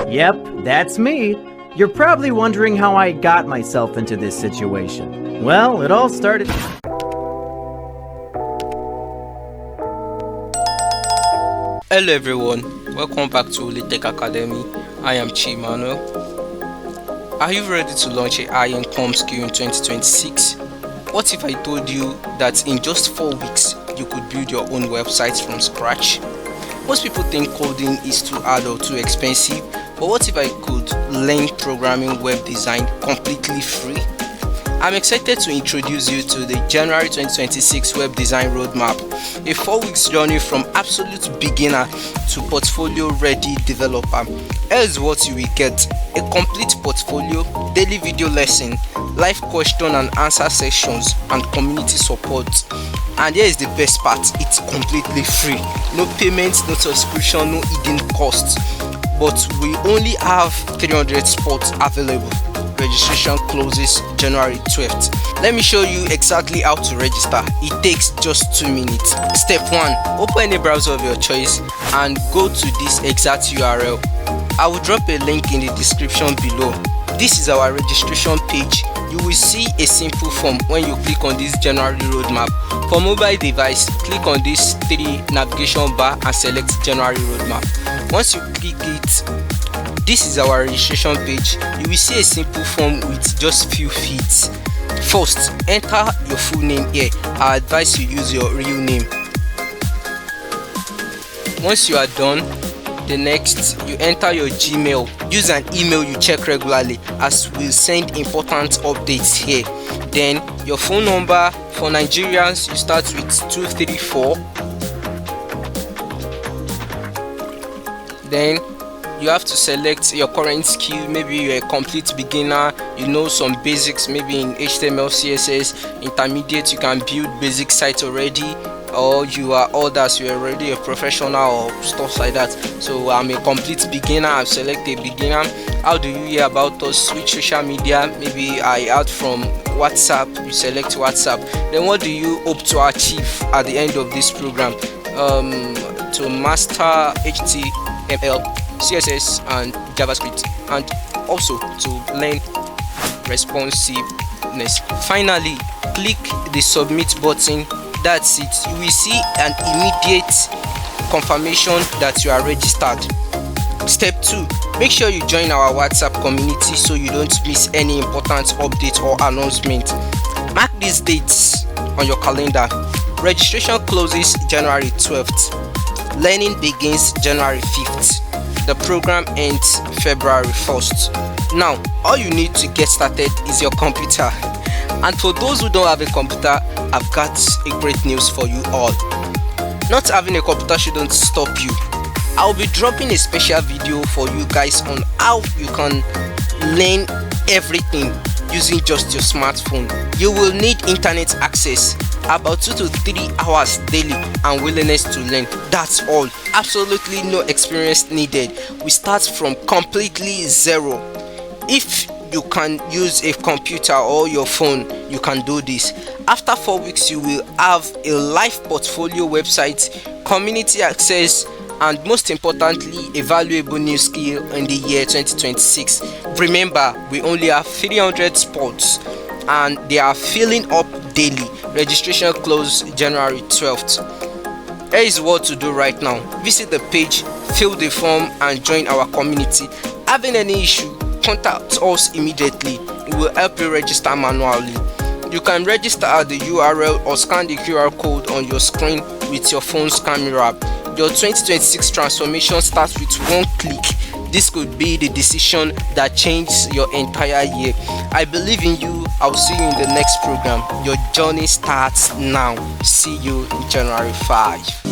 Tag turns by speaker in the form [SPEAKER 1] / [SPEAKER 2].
[SPEAKER 1] Yep, that's me. You're probably wondering how I got myself into this situation. Well, it all started...
[SPEAKER 2] Hello everyone, welcome back to Tech Academy. I am Chi Manuel. Are you ready to launch a high income skill in 2026? What if I told you that in just 4 weeks you could build your own website from scratch? Most people think coding is too hard or too expensive, but what if I could learn programming web design completely free? I'm excited to introduce you to the January 2026 Web Design Roadmap, a 4-week journey from absolute beginner to portfolio-ready developer. Here's what you will get: a complete portfolio, daily video lesson, live question and answer sessions, and community support. And here is the best part: it's completely free. No payments, no subscription, no hidden costs. But we only have 300 spots available. Registration closes January 12th. Let me show you exactly how to register. It takes just 2 minutes. Step 1. Open any browser of your choice and go to this exact URL. I will drop a link in the description below. This is our registration page. You will see a simple form when you click on this January roadmap. For mobile device, click on this 3 navigation bar and select January roadmap. Once you click it, this is our registration page. You will see a simple form with just few fields. First, enter your full name here. I advise you use your real name. Once you are done, the next, you enter your Gmail. Use an email you check regularly, as we'll send important updates here. Then your phone number. For Nigerians, you start with 234. Then you have to select your current skill. Maybe you're a complete beginner, you know some basics, maybe in HTML, CSS. Intermediate, you can build basic sites already, or you are others, you're already a professional or stuff like that. So I'm a complete beginner. I've selected beginner. How do you hear about us? Which social media? Maybe I add from WhatsApp. You select WhatsApp. Then what do you hope to achieve at the end of this program? To master HTML, CSS and JavaScript, and also to learn responsiveness. Finally, click the submit button. That's it. You will see an immediate confirmation that you are registered. Step 2. Make sure you join our WhatsApp community so you don't miss any important update or announcement. Mark these dates on your calendar. Registration closes January 12th. Learning begins January 5th. The program ends February 1st. Now, all you need to get started is your computer. And for those who don't have a computer, I've got a great news for you all. Not having a computer shouldn't stop you. I'll be dropping a special video for you guys on how you can learn everything using just your smartphone. You will need internet access, about 2 to 3 hours daily, and willingness to learn. That's all. Absolutely no experience needed. We start from completely zero. If you can use a computer or your phone, you can do this. After 4 weeks, you will have a live portfolio website, community access, and most importantly, a valuable new skill in the year 2026. Remember, we only have 300 spots and they are filling up daily. Registration closes January 12th. Here is what to do right now. Visit the page, fill the form, and join our community. Having any issue, contact us immediately. We will help you register manually. You can register at the URL or scan the QR code on your screen with your phone's camera. Your 2026 transformation starts with 1 click. This could be the decision that changes your entire year. I believe in you. I'll see you in the next program. Your journey starts now. See you in January 5.